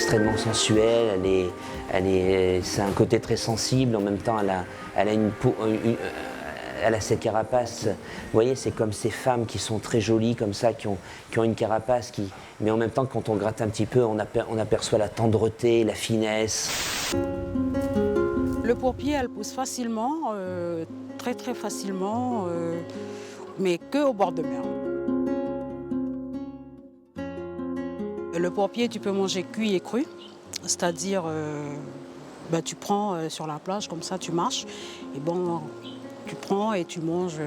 extrêmement sensuelle, c'est un côté très sensible, en même temps elle a une peau, elle a cette carapace. Vous voyez, c'est comme ces femmes qui sont très jolies comme ça, qui ont une carapace, mais en même temps, quand on gratte un petit peu, on aperçoit la tendreté, la finesse. Le pourpier, elle pousse facilement, très très facilement, mais qu'au bord de mer. Le pourpier, tu peux manger cuit et cru, c'est-à-dire tu prends sur la plage, comme ça tu marches, et bon, tu prends et tu manges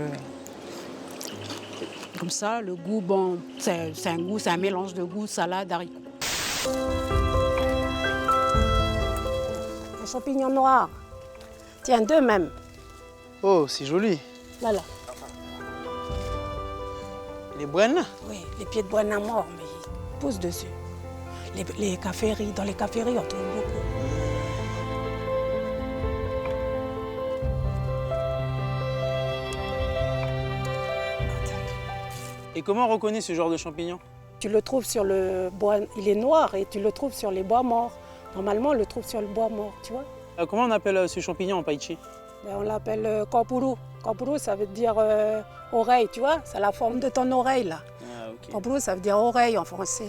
comme ça. Le goût, bon, c'est un mélange de goût, salade, haricots. Un champignon noir. Tiens, deux même. Oh, c'est joli. Voilà. Les brennes? Oui, les pieds de brennes à mort, mais ils poussent dessus. Les caféries, dans les caféries, on trouve beaucoup. Et comment on reconnaît ce genre de champignon? Tu le trouves sur le bois, il est noir et tu le trouves sur les bois morts. Normalement, on le trouve sur le bois mort, tu vois. Comment on appelle ce champignon en Païchi? Ben, on l'appelle kampuru. Kampuru, ça veut dire oreille, tu vois. C'est la forme de ton oreille, là. Ah, ok. Kampuru, ça veut dire oreille en français.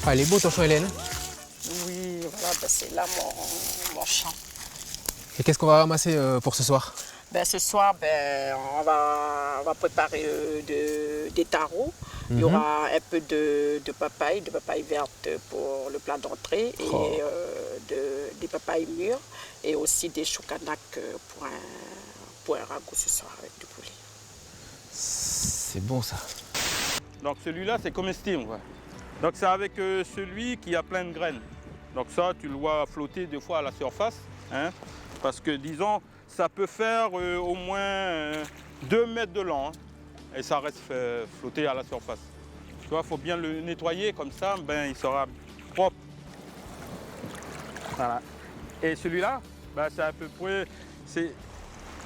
Ah, il est beau ton champ, Hélène. Oui, voilà, ben, c'est là mon champ. Et qu'est-ce qu'on va ramasser pour ce soir? Ben, ce soir, on va préparer des tarots. Il y aura un peu de papaye verte pour le plat d'entrée et des papayes mûres et aussi des choucanacs pour un ragoût ce soir avec du poulet. C'est bon ça. Donc celui-là, c'est comestible, quoi. Donc c'est avec celui qui a plein de graines. Donc ça, tu le vois flotter des fois à la surface, hein, parce que disons, ça peut faire au moins 2 mètres de long, hein, et ça reste flotter à la surface. Tu vois, il faut bien le nettoyer, comme ça, il sera propre. Voilà. Et celui-là, c'est à peu près,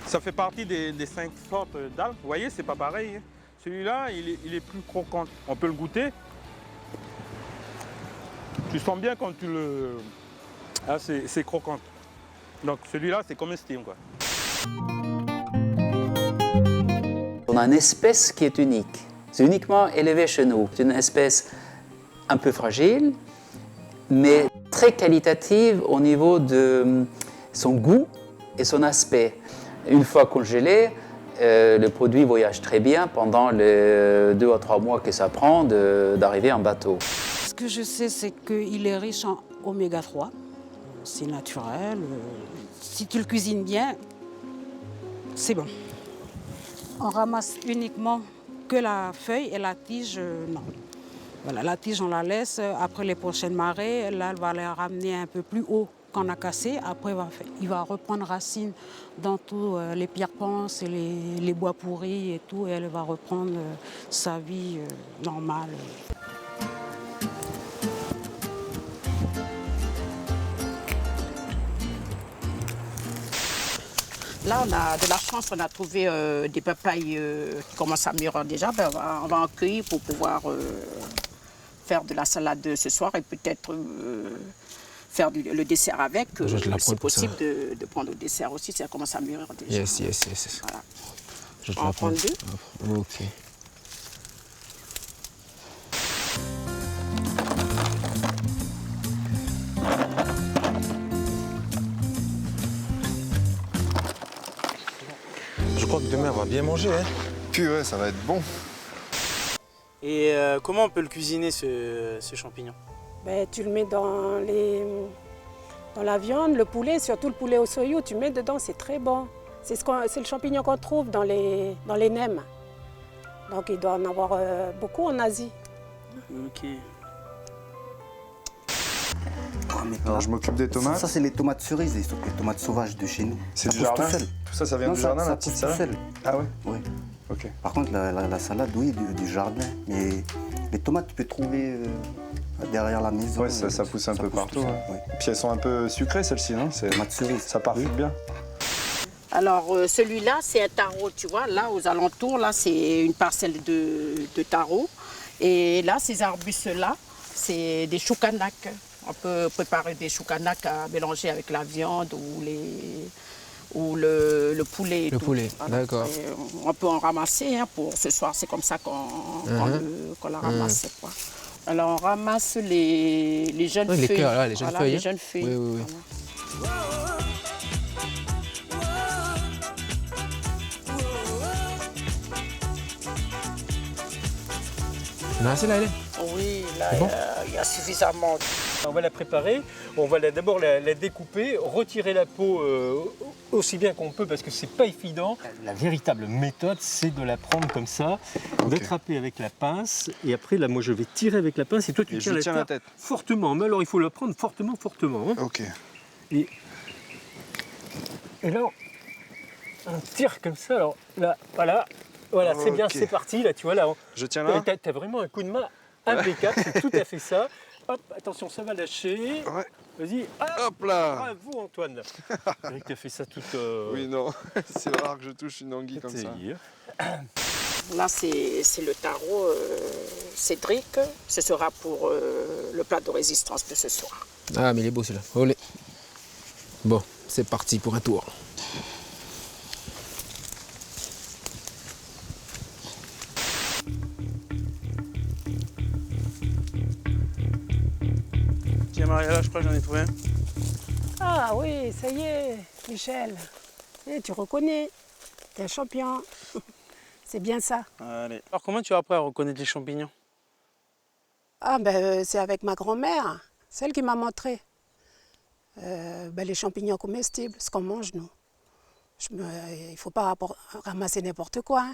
ça fait partie des 5 sortes d'algues. Vous voyez, c'est pas pareil, hein. Celui-là, il est plus croquant. On peut le goûter. Tu sens bien quand tu le... Ah, c'est croquant. Donc celui-là, c'est comestible, quoi. On a une espèce qui est unique. C'est uniquement élevé chez nous. C'est une espèce un peu fragile, mais très qualitative au niveau de son goût et son aspect. Une fois congelé, le produit voyage très bien pendant les 2 à 3 mois que ça prend d'arriver en bateau. Ce que je sais, c'est qu'il est riche en oméga 3. C'est naturel. Si tu le cuisines bien, c'est bon. On ramasse uniquement que la feuille et la tige, non. Voilà, la tige, on la laisse. Après les prochaines marées, là, elle va la ramener un peu plus haut qu'on a cassé. Après, il va reprendre racine dans tous les pierres panses et les bois pourris et tout. Et elle va reprendre sa vie normale. Là, on a de la chance, on a trouvé des papayes qui commencent à mûrir déjà. On va en cueillir pour pouvoir faire de la salade ce soir et peut-être faire le dessert avec. C'est possible de prendre le dessert aussi, ça commence à mûrir déjà. Yes. Voilà. Je te On va en prendre 2. Ok. Je crois que demain, on va bien manger, hein. Purée, ça va être bon. Et comment on peut le cuisiner, ce champignon? Ben, tu le mets dans la viande, le poulet, surtout le poulet au soyou, tu mets dedans, c'est très bon. C'est le champignon qu'on trouve dans les nems. Donc il doit en avoir beaucoup en Asie. Ok. Alors je m'occupe des tomates. Ça c'est les tomates cerises, les tomates sauvages de chez nous. C'est du pousse jardin? tout seul. Tout ça vient Non, du jardin, la petite pousse tout salade? seul. Ah ouais? Oui. Ok. Par contre, la salade, oui, du jardin. Mais les tomates, tu peux trouver derrière la maison. Ouais, ça pousse un peu partout. tout seul, Ouais. oui. Puis elles sont un peu sucrées, celles-ci, non? Tomates cerises. Ça parfum bien. Alors celui-là, c'est un taro, tu vois. Là, aux alentours, là, c'est une parcelle de taro. Et là, ces arbustes-là, c'est des choucanacs. On peut préparer des choucanacs à mélanger avec la viande ou le poulet. Et Le tout. poulet, Voilà. d'accord. Et on peut en ramasser hein, pour ce soir. C'est comme ça qu'on l'a ramassé, quoi. Alors, on ramasse les jeunes Oui, les feuilles. cœurs, là, les jeunes Voilà, feuilles, les hein. jeunes feuilles. Oui, oui, oui. Voilà. On a assez là, Hélène? Oui, là, C'est bon il y a suffisamment. On va la préparer, on va d'abord la découper, retirer la peau aussi bien qu'on peut parce que c'est pas évident. La véritable méthode, c'est de la prendre comme ça, d'attraper avec la pince et après là moi je vais tirer avec la pince et toi tu tiens la tête fortement. Mais alors il faut la prendre fortement, hein. Ok. Et là on tire comme ça, alors là voilà c'est bien, c'est parti là tu vois là. Je tiens là. T'as vraiment un coup de main impeccable, c'est tout à fait ça. Hop, attention, ça va lâcher. Ouais. Vas-y. Hop là. Bravo Antoine. Eric, t'as fait ça toute... Oui, non. C'est rare que je touche une anguille comme ça. Là, c'est le taro Cédric. Ce sera pour le plat de résistance de ce soir. Ah, mais il est beau celui-là. Olé. Bon, c'est parti pour un tour. Tiens Maria, là je crois que j'en ai trouvé un. Ah oui, ça y est, Michel. Eh, tu reconnais, t'es un champion. C'est bien ça. Allez. Alors comment tu vas après à reconnaître les champignons? Ah ben c'est avec ma grand-mère, celle qui m'a montré. Les champignons comestibles, ce qu'on mange nous. Il ne faut pas ramasser n'importe quoi. Hein.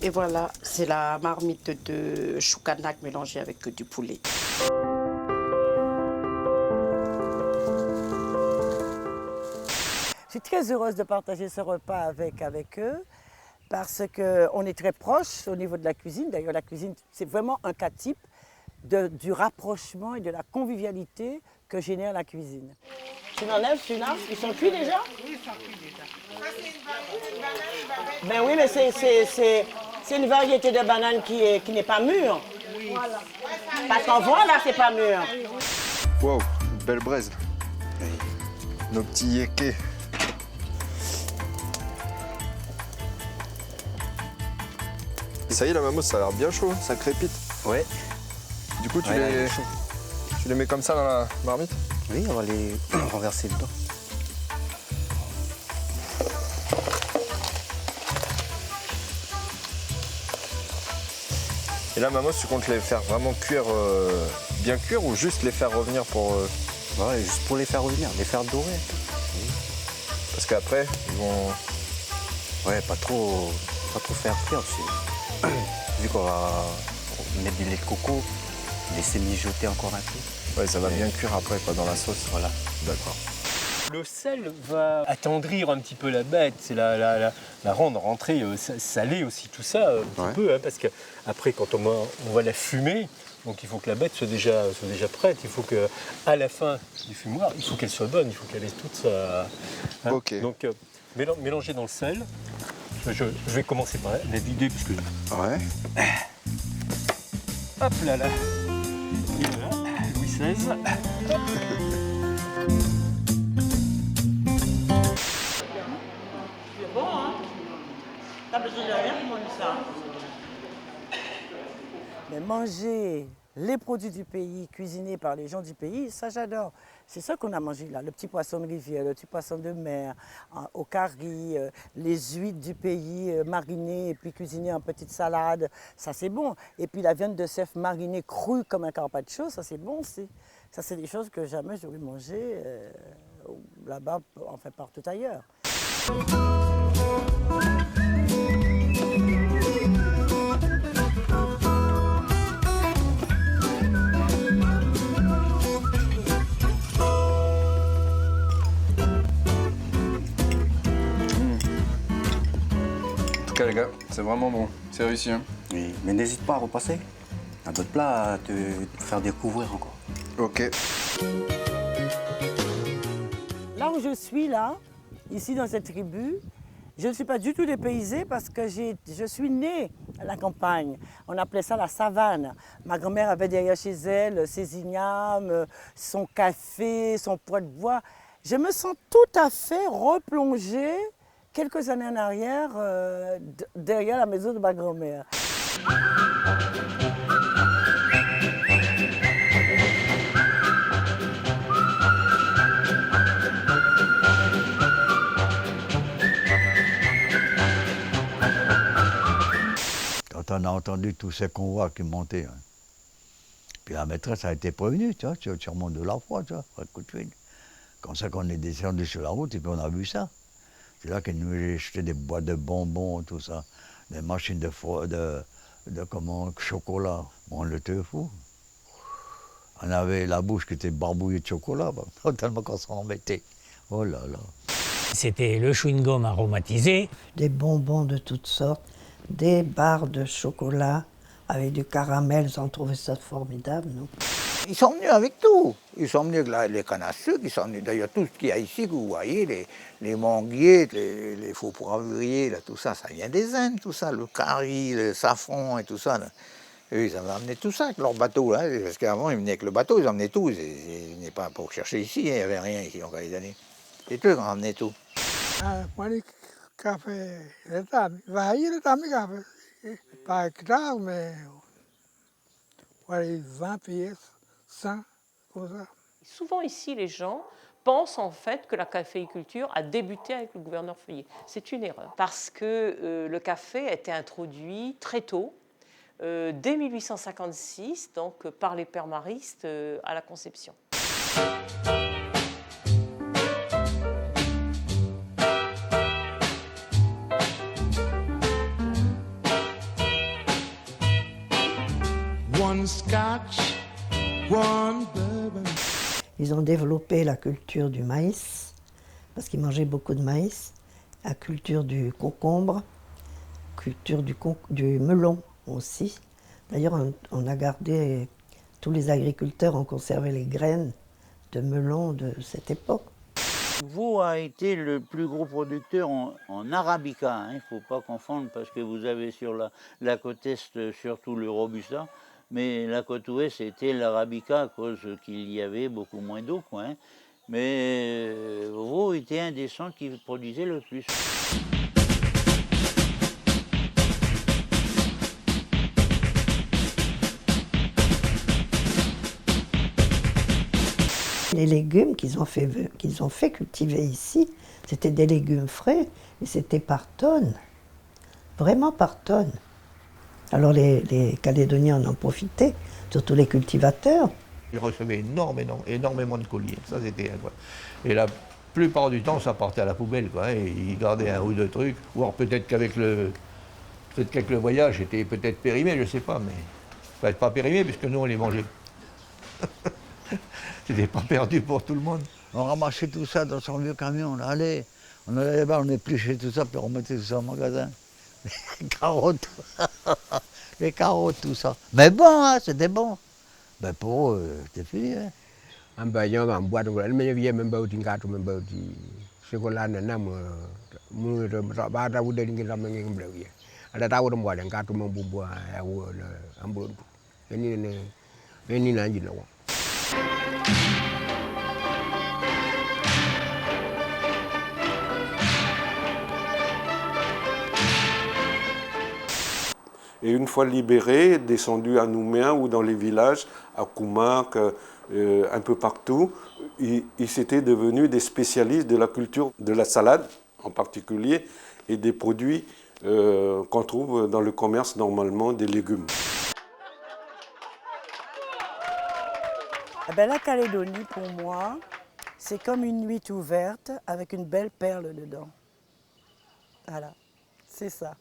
Et voilà, c'est la marmite de choucanac mélangée avec du poulet. Je suis très heureuse de partager ce repas avec eux parce qu'on est très proches au niveau de la cuisine. D'ailleurs, la cuisine, c'est vraiment un cas type du rapprochement et de la convivialité que génère la cuisine. Tu l'enlèves celui-là? Ils sont cuits déjà? Oui, ils sont cuits déjà. Ça, c'est une banane. Ben oui, mais c'est une variété de banane qui n'est pas mûre. Oui. Voilà. Parce qu'on voit là, c'est pas mûr. Wow, une belle braise. Nos petits yékés. Ça y est, la mammouth, ça a l'air bien chaud, ça crépite. Ouais. Du coup, tu les mets comme ça dans la marmite? Oui, on va les renverser dedans. Et là, mammouth, tu comptes les faire vraiment cuire, bien cuire ou juste les faire revenir pour... Ouais, juste pour les faire revenir, les faire dorer. Oui. Parce qu'après, ils vont... Ouais, pas trop faire cuire. Vu qu'on va mettre du lait de coco, laisser mijoter encore un peu. Ouais, ça va bien cuire après, quoi, dans la sauce. Voilà. D'accord. Le sel va attendrir un petit peu la bête, c'est la rendre rentrer salée aussi, tout ça, un petit peu, hein, parce qu'après, quand on va la fumer, donc il faut que la bête soit déjà prête, il faut qu'à la fin du fumoir, il faut qu'elle soit bonne, il faut qu'elle ait toute sa... Hein. Ok. Donc, mélanger dans le sel. Je vais commencer par la vider, parce que... Ouais. Hop là là. Et voilà, Louis XVI. C'est bon, hein? T'as besoin de rien pour manger ça. Mais manger les produits du pays, cuisinés par les gens du pays, ça j'adore. C'est ça qu'on a mangé là, le petit poisson de rivière, le petit poisson de mer, au curry, les huîtres du pays marinées et puis cuisinées en petite salade, ça c'est bon. Et puis la viande de cerf marinée crue comme un carpaccio, ça c'est bon aussi. Ça c'est des choses que jamais j'aurais mangé là-bas, enfin partout ailleurs. En tout cas les gars, c'est vraiment bon. C'est réussi. Hein. Oui, mais n'hésite pas à repasser. Il y a d'autres plats à te faire découvrir encore. Ok. Là où je suis, là, ici dans cette tribu, je ne suis pas du tout dépaysée parce que je suis née à la campagne. On appelait ça la savane. Ma grand-mère avait derrière chez elle ses ignames, son café, son poids de bois. Je me sens tout à fait replongée quelques années en arrière derrière la maison de ma grand-mère. Quand on a entendu tous ces convois qui montaient, hein. Puis la maîtresse a été prévenue, tu vois, tu remontes de la foi, tu vois, un coup de fil. Comme ça qu'on est descendu sur la route et puis on a vu ça. C'est là qu'elle nous a jeté des boîtes de bonbons, tout ça, des machines de chocolat. Bon, on était fou. On avait la bouche qui était barbouillée de chocolat, tellement qu'on s'en remettait. Oh là là. C'était le chewing-gum aromatisé. Des bonbons de toutes sortes, des barres de chocolat avec du caramel, ils ont trouvé ça formidable, non? Ils sont venus avec tout. Ils sont venus avec les cannes à sucre, ils sont venus d'ailleurs tout ce qu'il y a ici, que vous voyez, les manguiers, les faux poivriers, là, tout ça, ça vient des Indes, tout ça, le curry, le safran et tout ça. Là. Eux, ils avaient amené tout ça avec leur bateau, là, parce qu'avant, ils venaient avec le bateau, ils emmenaient tout. Ils venaient pas pour chercher ici, il n'y avait rien ici encore les années. C'est eux qui ont emmené tout. Café, pas grave, mais 20 pièces, 100, comme ça. Souvent ici, les gens pensent en fait que la caféiculture a débuté avec le gouverneur Feuillet. C'est une erreur, parce que le café a été introduit très tôt, dès 1856, donc par les pères maristes à la Conception. Ils ont développé la culture du maïs, parce qu'ils mangeaient beaucoup de maïs, la culture du concombre, culture du melon aussi. D'ailleurs, on a gardé, tous les agriculteurs ont conservé les graines de melon de cette époque. Vaud a été le plus gros producteur en arabica. Hein. Il ne faut pas confondre parce que vous avez sur la côte est surtout le robusta, mais la côte ouest c'était l'arabica à cause qu'il y avait beaucoup moins d'eau. Hein. Mais Vaud était un des centres qui produisait le plus. Les légumes qu'ils ont fait cultiver ici, c'était des légumes frais et c'était par tonnes, vraiment par tonnes. Alors les Calédoniens en ont profité, surtout les cultivateurs. Ils recevaient énormément de colliers, ça c'était incroyable. Et la plupart du temps, ça partait à la poubelle, quoi, et ils gardaient un ou deux trucs, ou alors peut-être qu'avec le voyage, c'était peut-être périmé, je ne sais pas, mais enfin, pas périmé puisque nous on les mangeait. C'était pas perdu pour tout le monde. On ramassait tout ça dans son vieux camion, on allait là-bas, on épluchait tout ça, puis on remettait tout ça au magasin. Les carottes, les carottes, tout ça. Mais bon, hein, c'était bon. Ben pour eux, c'était fini. Hein. Un baillon, un bois de voile, mais il y a même pas de gâteau, même pas de chocolat, nam, bada ou de l'ingénieur mangé bleu. Ada tahu de moi, gâteau mon bois, un bleu. Ini nanti lawa. Et une fois libérés, descendus à Nouméa ou dans les villages, à Koumak, un peu partout, ils s'étaient devenus des spécialistes de la culture de la salade en particulier et des produits qu'on trouve dans le commerce normalement des légumes. Eh ben, la Calédonie, pour moi, c'est comme une nuit ouverte avec une belle perle dedans. Voilà, c'est ça.